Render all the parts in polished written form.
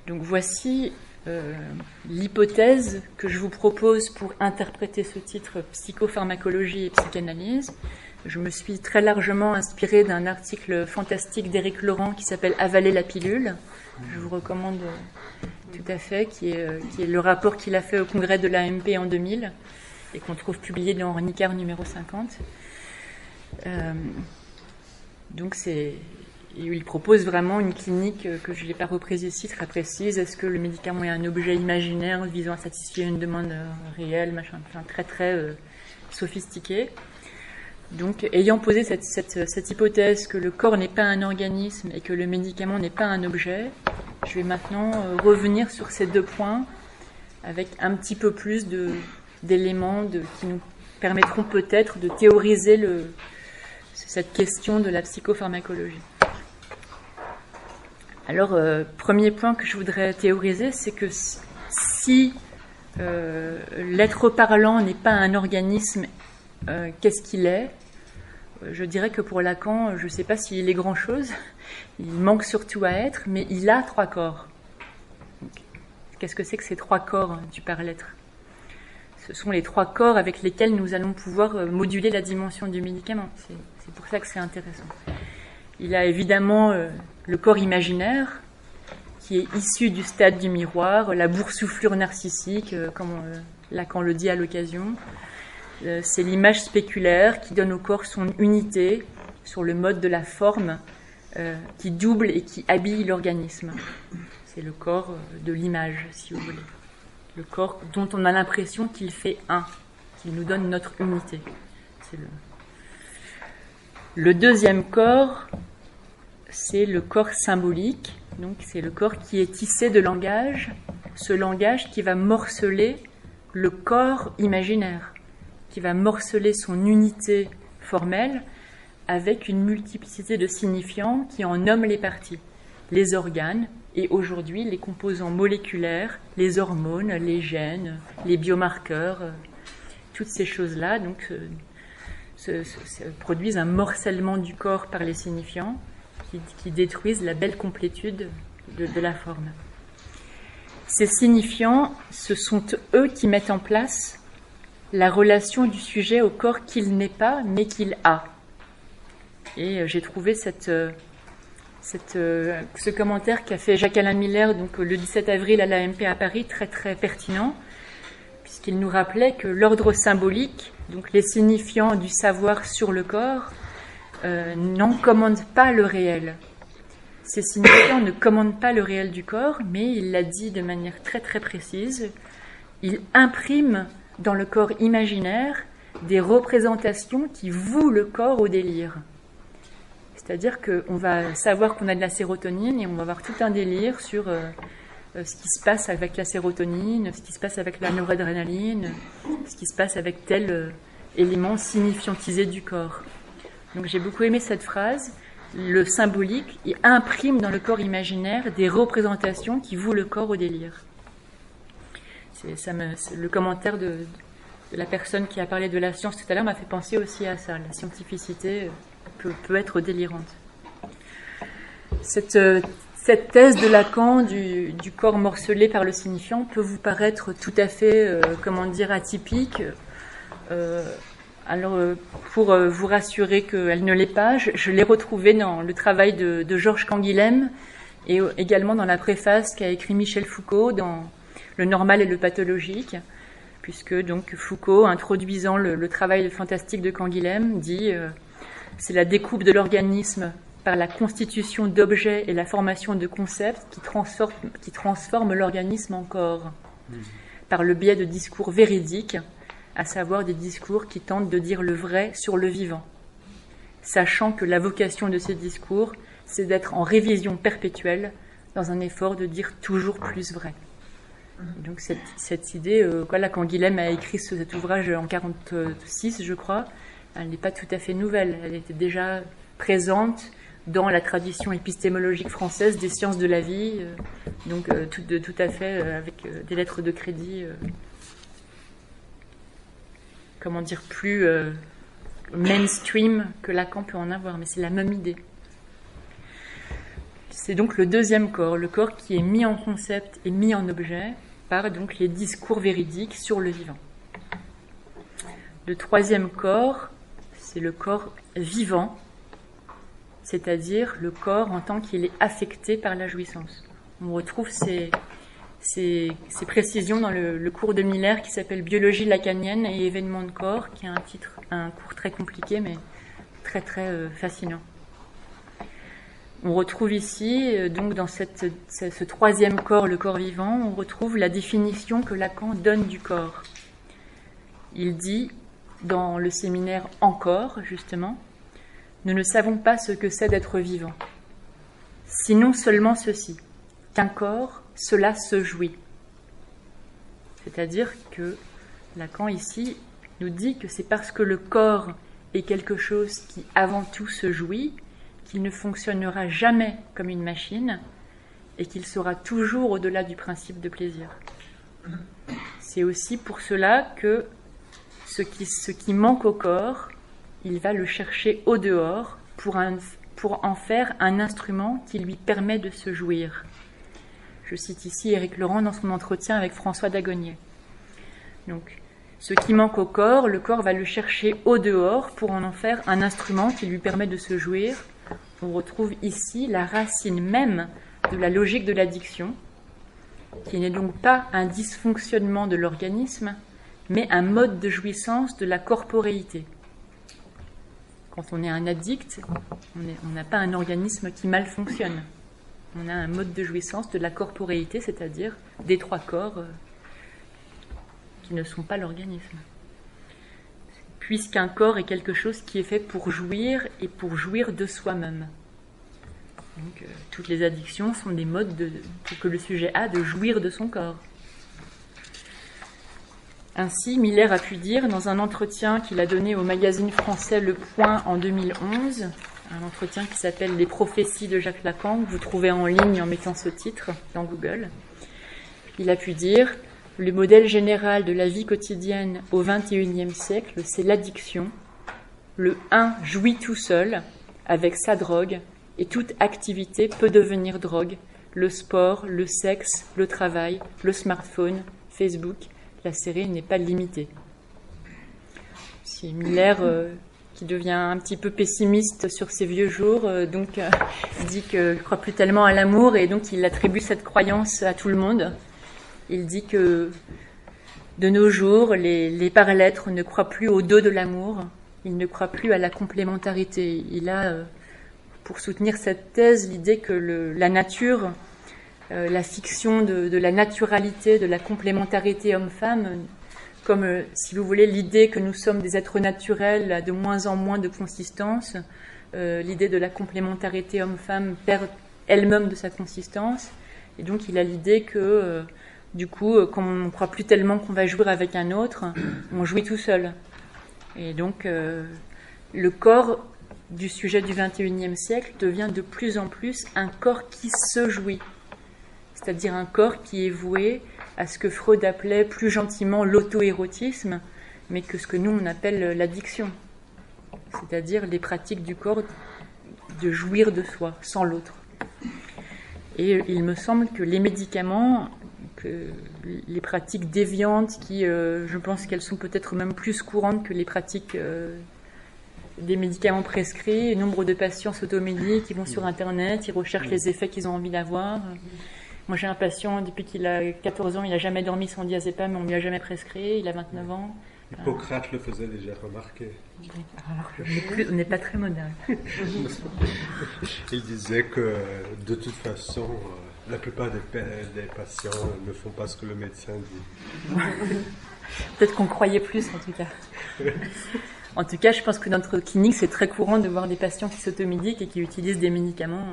Donc voici l'hypothèse que je vous propose pour interpréter ce titre Psychopharmacologie et psychanalyse. Je me suis très largement inspirée d'un article fantastique d'Éric Laurent qui s'appelle Avaler la pilule. Je vous recommande tout à fait, qui est le rapport qu'il a fait au congrès de l'AMP en 2000 et qu'on trouve publié dans Nicard numéro 50. Donc il propose vraiment une clinique que je n'ai pas reprise ici, très précise. Est-ce que le médicament est un objet imaginaire visant à satisfaire une demande réelle, très très sophistiqué. Donc, ayant posé cette hypothèse que le corps n'est pas un organisme et que le médicament n'est pas un objet, je vais maintenant revenir sur ces deux points avec un petit peu plus d'éléments qui nous permettront peut-être de théoriser cette question de la psychopharmacologie. Alors, premier point que je voudrais théoriser, c'est que si l'être parlant n'est pas un organisme, qu'est-ce qu'il est ? Je dirais que pour Lacan, je ne sais pas s'il est grand-chose, il manque surtout à être, mais il a trois corps. Qu'est-ce que c'est que ces trois corps du par-l'être ? Ce sont les trois corps avec lesquels nous allons pouvoir moduler la dimension du médicament. C'est pour ça que c'est intéressant. Il a évidemment le corps imaginaire, qui est issu du stade du miroir, la boursouflure narcissique, comme Lacan le dit à l'occasion. C'est l'image spéculaire qui donne au corps son unité sur le mode de la forme, qui double et qui habille l'organisme. C'est le corps de l'image, si vous voulez. Le corps dont on a l'impression qu'il fait un, qu'il nous donne notre unité. C'est le deuxième corps, c'est le corps symbolique. Donc c'est le corps qui est tissé de langage, ce langage qui va morceler le corps imaginaire, qui va morceler son unité formelle avec une multiplicité de signifiants qui en nomment les parties, les organes et aujourd'hui les composants moléculaires, les hormones, les gènes, les biomarqueurs, toutes ces choses-là donc produisent un morcellement du corps par les signifiants qui détruisent la belle complétude de la forme. Ces signifiants, ce sont eux qui mettent en place la relation du sujet au corps qu'il n'est pas, mais qu'il a. Et j'ai trouvé ce commentaire qu'a fait Jacques-Alain Miller donc, le 17 avril à l'AMP à Paris, très très pertinent, puisqu'il nous rappelait que l'ordre symbolique, donc les signifiants du savoir sur le corps, n'en commandent pas le réel. Ces signifiants ne commandent pas le réel du corps, mais il l'a dit de manière très très précise, il imprime dans le corps imaginaire des représentations qui vouent le corps au délire. C'est-à-dire qu'on va savoir qu'on a de la sérotonine et on va avoir tout un délire sur ce qui se passe avec la sérotonine, ce qui se passe avec la noradrénaline, ce qui se passe avec tel élément signifiantisé du corps. Donc j'ai beaucoup aimé cette phrase. Le symbolique, il imprime dans le corps imaginaire des représentations qui vouent le corps au délire. Le commentaire de la personne qui a parlé de la science tout à l'heure m'a fait penser aussi à ça. La scientificité peut être délirante. Cette thèse de Lacan du corps morcelé par le signifiant peut vous paraître tout à fait, atypique. Alors, pour vous rassurer qu'elle ne l'est pas, je l'ai retrouvée dans le travail de Georges Canguilhem et également dans la préface qu'a écrit Michel Foucault dans Le normal et le pathologique, puisque donc Foucault, introduisant le travail fantastique de Canguilhem, dit c'est la découpe de l'organisme par la constitution d'objets et la formation de concepts qui transforment l'organisme en corps, par le biais de discours véridiques, à savoir des discours qui tentent de dire le vrai sur le vivant, sachant que la vocation de ces discours, c'est d'être en révision perpétuelle dans un effort de dire toujours plus vrai. Donc cette idée, Canguilhem a écrit cet ouvrage en 1946, je crois, elle n'est pas tout à fait nouvelle, elle était déjà présente dans la tradition épistémologique française des sciences de la vie, donc tout à fait avec des lettres de crédit, plus mainstream que Lacan peut en avoir, mais c'est la même idée. C'est donc le deuxième corps, le corps qui est mis en concept et mis en objet par donc les discours véridiques sur le vivant. Le troisième corps, c'est le corps vivant, c'est-à-dire le corps en tant qu'il est affecté par la jouissance. On retrouve ces précisions dans le cours de Miller qui s'appelle Biologie lacanienne et événements de corps, qui est un cours très compliqué mais très très fascinant. On retrouve ici, donc dans ce troisième corps, le corps vivant, on retrouve la définition que Lacan donne du corps. Il dit, dans le séminaire Encore, justement, « Nous ne savons pas ce que c'est d'être vivant, sinon seulement ceci, qu'un corps, cela se jouit. » C'est-à-dire que Lacan, ici, nous dit que c'est parce que le corps est quelque chose qui, avant tout, se jouit, qu'il ne fonctionnera jamais comme une machine et qu'il sera toujours au-delà du principe de plaisir. C'est aussi pour cela que ce qui manque au corps, il va le chercher au dehors pour en faire un instrument qui lui permet de se jouir. Je cite ici Éric Laurent dans son entretien avec François Dagonier. Donc, ce qui manque au corps, le corps va le chercher au dehors pour en faire un instrument qui lui permet de se jouir. On retrouve ici la racine même de la logique de l'addiction, qui n'est donc pas un dysfonctionnement de l'organisme, mais un mode de jouissance de la corporéité. Quand on est un addict, on n'a pas un organisme qui mal fonctionne. On a un mode de jouissance de la corporéité, c'est-à-dire des trois corps qui ne sont pas l'organisme. Puisqu'un corps est quelque chose qui est fait pour jouir et pour jouir de soi-même. Donc, toutes les addictions sont des modes que le sujet a de jouir de son corps. Ainsi, Miller a pu dire, dans un entretien qu'il a donné au magazine français Le Point en 2011, un entretien qui s'appelle « Les prophéties de Jacques Lacan », que vous trouvez en ligne en mettant ce titre dans Google, il a pu dire « Le modèle général de la vie quotidienne au XXIe siècle, c'est l'addiction. Le un jouit tout seul, avec sa drogue, et toute activité peut devenir drogue. Le sport, le sexe, le travail, le smartphone, Facebook, la série n'est pas limitée. » C'est Miller qui devient un petit peu pessimiste sur ses vieux jours, dit qu'il ne croit plus tellement à l'amour et donc il attribue cette croyance à tout le monde. Il dit que de nos jours, les par-lettres ne croient plus au dos de l'amour, ils ne croient plus à la complémentarité. Il a, pour soutenir cette thèse, l'idée que la nature, la fiction de la naturalité, de la complémentarité homme-femme, comme, si vous voulez, l'idée que nous sommes des êtres naturels a de moins en moins de consistance, l'idée de la complémentarité homme-femme perd elle-même de sa consistance, et donc il a l'idée que du coup, comme on ne croit plus tellement qu'on va jouir avec un autre, on jouit tout seul. Et donc, le corps du sujet du XXIe siècle devient de plus en plus un corps qui se jouit. C'est-à-dire un corps qui est voué à ce que Freud appelait plus gentiment l'auto-érotisme, mais que ce que nous, on appelle l'addiction. C'est-à-dire les pratiques du corps de jouir de soi, sans l'autre. Et il me semble que les médicaments, que les pratiques déviantes, qui, je pense qu'elles sont peut-être même plus courantes que les pratiques des médicaments prescrits. Nombre de patients s'automédiquent, qui vont sur Internet, ils recherchent les effets qu'ils ont envie d'avoir. Moi, j'ai un patient, depuis qu'il a 14 ans, il n'a jamais dormi sans diazépam, mais on ne lui a jamais prescrit, il a 29 ans. Hippocrate le faisait déjà remarquer. Alors, on n'est pas très moderne. Il disait que, de toute façon, la plupart des patients ne font pas ce que le médecin dit. Peut-être qu'on croyait plus, en tout cas. En tout cas, je pense que dans notre clinique, c'est très courant de voir des patients qui s'automédiquent et qui utilisent des médicaments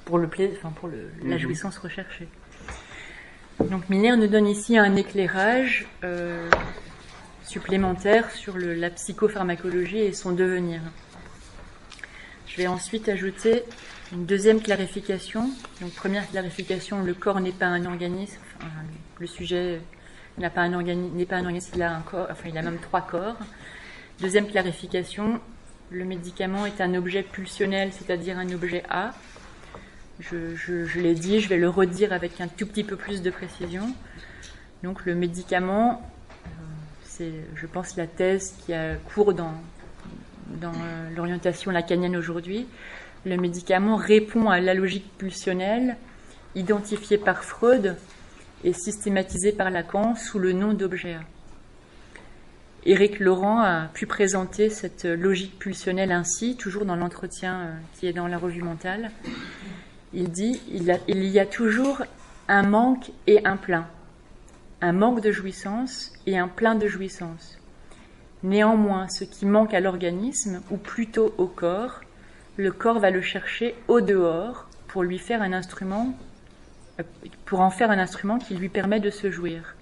pour la jouissance recherchée. Donc Miller nous donne ici un éclairage supplémentaire sur la psychopharmacologie et son devenir. Je vais ensuite ajouter une deuxième clarification. Donc première clarification, le corps n'est pas un organisme. Enfin, le sujet n'est pas un organisme, il a un corps, enfin il a même 3 corps. Deuxième clarification, le médicament est un objet pulsionnel, c'est-à-dire un objet A, Je l'ai dit, je vais le redire avec un tout petit peu plus de précision. Donc le médicament, c'est, je pense, la thèse qui a cours dans l'orientation lacanienne aujourd'hui. Le médicament répond à la logique pulsionnelle identifiée par Freud et systématisée par Lacan sous le nom d'objet. Éric Laurent a pu présenter cette logique pulsionnelle ainsi, toujours dans l'entretien qui est dans la revue Mentale. Il dit « Il y a toujours un manque et un plein, un manque de jouissance et un plein de jouissance. Néanmoins, ce qui manque à l'organisme, ou plutôt au corps, le corps va le chercher au dehors pour en faire un instrument qui lui permet de se jouir. »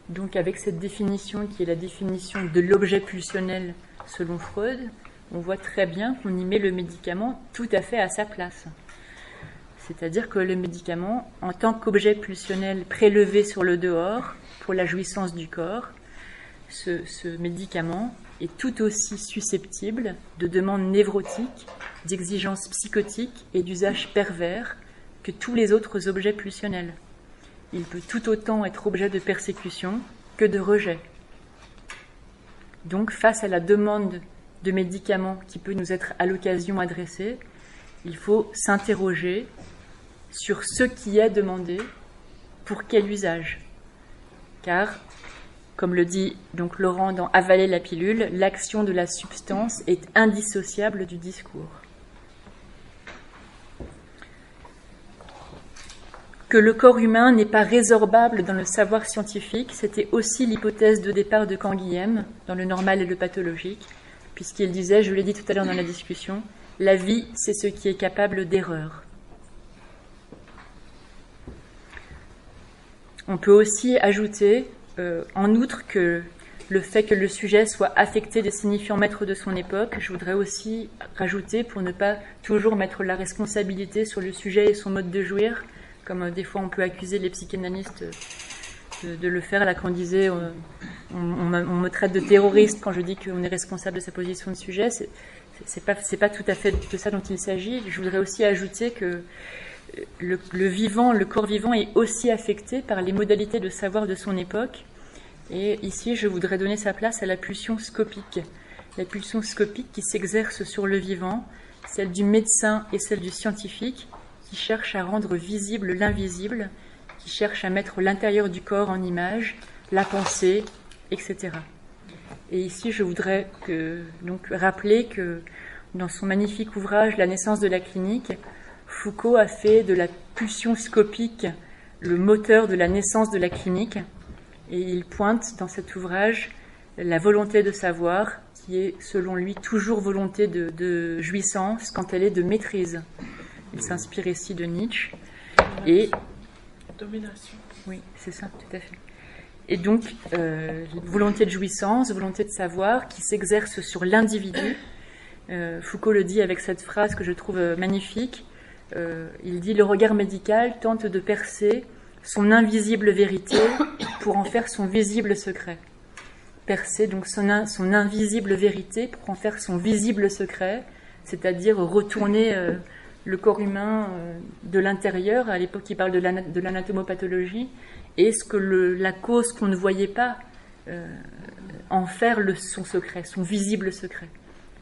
Donc avec cette définition qui est la définition de l'objet pulsionnel selon Freud, on voit très bien qu'on y met le médicament tout à fait à sa place. C'est-à-dire que le médicament, en tant qu'objet pulsionnel prélevé sur le dehors pour la jouissance du corps, ce médicament est tout aussi susceptible de demandes névrotiques, d'exigences psychotiques et d'usages pervers que tous les autres objets pulsionnels. Il peut tout autant être objet de persécution que de rejet. Donc, face à la demande de médicaments qui peut nous être à l'occasion adressée, il faut s'interroger sur ce qui est demandé, pour quel usage. Car, comme le dit donc Laurent dans Avaler la pilule, l'action de la substance est indissociable du discours. Que le corps humain n'est pas résorbable dans le savoir scientifique, c'était aussi l'hypothèse de départ de Canguilhem dans le normal et le pathologique, puisqu'il disait, je l'ai dit tout à l'heure dans la discussion, la vie, c'est ce qui est capable d'erreur. On peut aussi ajouter, en outre, que le fait que le sujet soit affecté des signifiants maîtres de son époque, je voudrais aussi rajouter, pour ne pas toujours mettre la responsabilité sur le sujet et son mode de jouir, comme des fois on peut accuser les psychanalystes de le faire, là quand on disait on me traite de terroriste quand je dis qu'on est responsable de sa position de sujet, c'est pas tout à fait de ça dont il s'agit. Je voudrais aussi ajouter que le corps vivant est aussi affecté par les modalités de savoir de son époque, et ici je voudrais donner sa place à la pulsion scopique. La pulsion scopique qui s'exerce sur le vivant, celle du médecin et celle du scientifique, qui cherche à rendre visible l'invisible, qui cherche à mettre l'intérieur du corps en image, la pensée, etc. Et ici, je voudrais donc rappeler que dans son magnifique ouvrage « La naissance de la clinique », Foucault a fait de la pulsion scopique le moteur de la naissance de la clinique, et il pointe dans cet ouvrage la volonté de savoir, qui est, selon lui, toujours volonté de jouissance quand elle est de maîtrise. Il s'inspire ici de Nietzsche. Et domination. Oui, c'est ça, tout à fait. Et donc, volonté de jouissance, volonté de savoir qui s'exerce sur l'individu. Foucault le dit avec cette phrase que je trouve magnifique. Il dit « Le regard médical tente de percer son invisible vérité pour en faire son visible secret. » Percer donc son invisible vérité pour en faire son visible secret, c'est-à-dire retourner le corps humain de l'intérieur. À l'époque, il parle de l'anatomopathologie, et ce que la cause qu'on ne voyait pas, en faire son secret, son visible secret.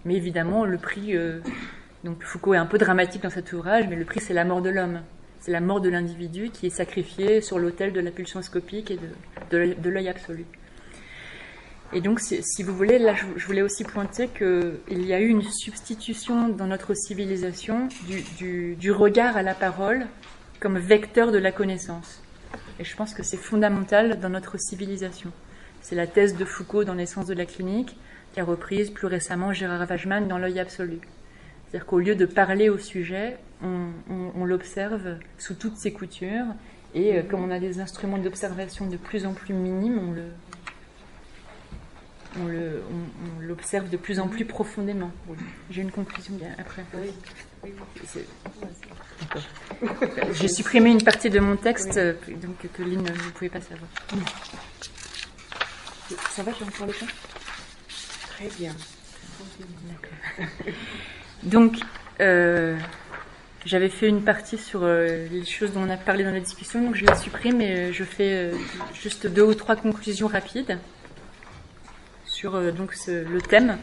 Mais évidemment, le prix, donc Foucault est un peu dramatique dans cet ouvrage, mais le prix, c'est la mort de l'homme. C'est la mort de l'individu qui est sacrifié sur l'autel de la pulsion scopique et de l'œil absolu. Et donc, si vous voulez, là, je voulais aussi pointer qu'il y a eu une substitution dans notre civilisation du regard à la parole comme vecteur de la connaissance. Et je pense que c'est fondamental dans notre civilisation. C'est la thèse de Foucault dans Naissance de la clinique, qui a reprise plus récemment Gérard Wajman dans L'œil absolu. C'est-à-dire qu'au lieu de parler au sujet, on l'observe sous toutes ses coutures, et comme on a des instruments d'observation de plus en plus minimes, on l'observe de plus en plus profondément. J'ai une conclusion après. J'ai supprimé une partie de mon texte, donc que Lynn, vous ne pouvez pas savoir. Ça va, j'ai encore le temps ? Très bien. D'accord. Donc, J'avais fait une partie sur les choses dont on a parlé dans la discussion, donc je la supprime et je fais juste 2 ou 3 conclusions rapides sur le thème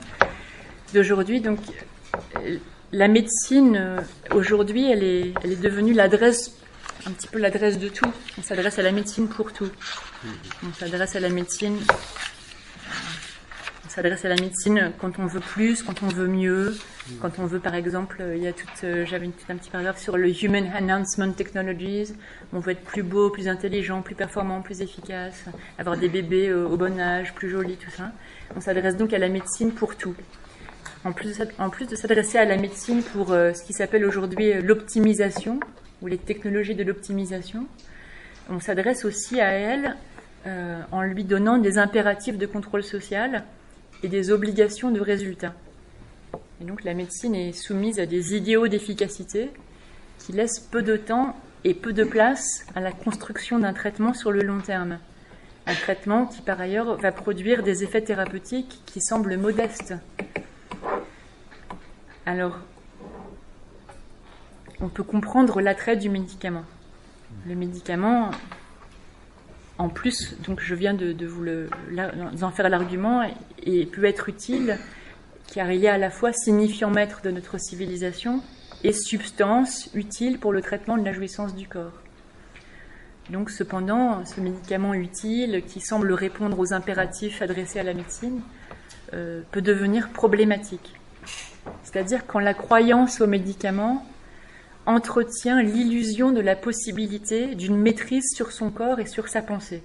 d'aujourd'hui. Donc, la médecine, aujourd'hui, elle est devenue l'adresse, un petit peu l'adresse de tout. On s'adresse à la médecine pour tout. On s'adresse à la médecine quand on veut plus, quand on veut mieux, quand on veut, par exemple, il y a j'avais un petit paragraphe sur le Human Enhancement Technologies. On veut être plus beau, plus intelligent, plus performant, plus efficace, avoir des bébés au bon âge, plus jolis, tout ça. On s'adresse donc à la médecine pour tout. En plus de s'adresser à la médecine pour ce qui s'appelle aujourd'hui l'optimisation, ou les technologies de l'optimisation, on s'adresse aussi à elle en lui donnant des impératifs de contrôle social et des obligations de résultat. Et donc la médecine est soumise à des idéaux d'efficacité qui laissent peu de temps et peu de place à la construction d'un traitement sur le long terme. Un traitement qui par ailleurs va produire des effets thérapeutiques qui semblent modestes. Alors, on peut comprendre l'attrait du médicament. Le médicament, en plus, donc je viens de vous en faire l'argument, et peut être utile, car il est à la fois signifiant maître de notre civilisation et substance utile pour le traitement de la jouissance du corps. Donc, cependant, ce médicament utile, qui semble répondre aux impératifs adressés à la médecine, peut devenir problématique. C'est-à-dire quand la croyance au médicament entretient l'illusion de la possibilité d'une maîtrise sur son corps et sur sa pensée.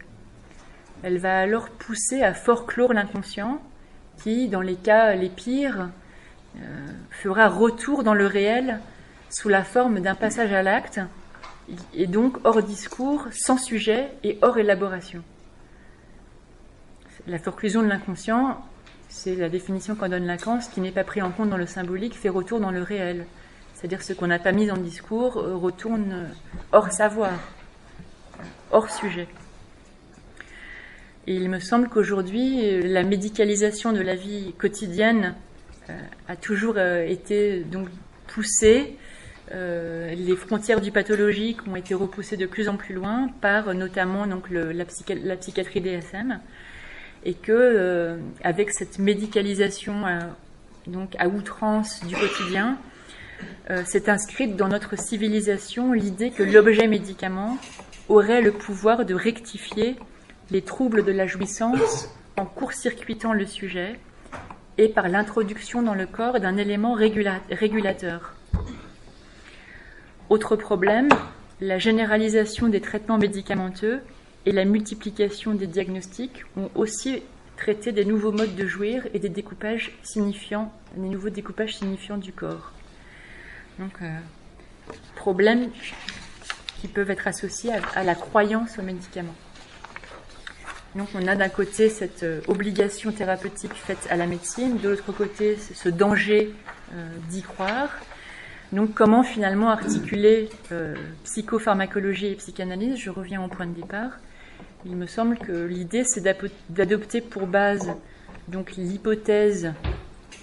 Elle va alors pousser à forclore l'inconscient qui, dans les cas les pires, fera retour dans le réel sous la forme d'un passage à l'acte et donc hors discours, sans sujet et hors élaboration. La forclusion de l'inconscient, c'est la définition qu'en donne Lacan, ce qui n'est pas pris en compte dans le symbolique fait retour dans le réel. C'est-à-dire ce qu'on n'a pas mis en discours retourne hors savoir, hors sujet. Et il me semble qu'aujourd'hui, la médicalisation de la vie quotidienne a toujours été donc poussée. Les frontières du pathologique ont été repoussées de plus en plus loin par notamment donc, la psychiatrie DSM. Et que avec cette médicalisation donc à outrance du quotidien, s'est inscrite dans notre civilisation l'idée que l'objet médicament aurait le pouvoir de rectifier les troubles de la jouissance en court-circuitant le sujet et par l'introduction dans le corps d'un élément régulateur. Autre problème, la généralisation des traitements médicamenteux et la multiplication des diagnostics ont aussi traité des nouveaux modes de jouir et des nouveaux découpages signifiants du corps. Donc, problèmes qui peuvent être associés à la croyance aux médicaments. Donc, on a d'un côté cette obligation thérapeutique faite à la médecine, de l'autre côté ce danger d'y croire. Donc, comment finalement articuler psychopharmacologie et psychanalyse ? Je reviens au point de départ. Il me semble que l'idée, c'est d'adopter pour base donc l'hypothèse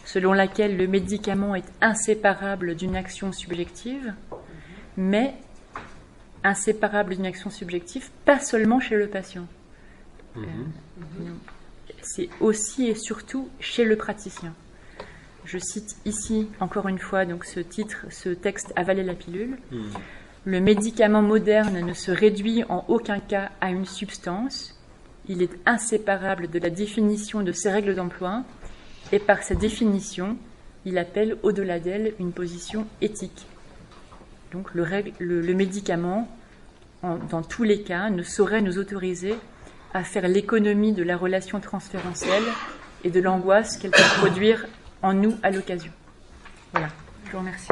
selon laquelle le médicament est inséparable d'une action subjective, mais inséparable d'une action subjective, pas seulement chez le patient. C'est aussi et surtout chez le praticien. Je cite ici, encore une fois, donc ce texte « Avaler la pilule ». Le médicament moderne ne se réduit en aucun cas à une substance. Il est inséparable de la définition de ses règles d'emploi et par sa définition, il appelle au-delà d'elle une position éthique. Donc le médicament, dans tous les cas, ne saurait nous autoriser à faire l'économie de la relation transférentielle et de l'angoisse qu'elle peut produire en nous à l'occasion. Voilà, je vous remercie.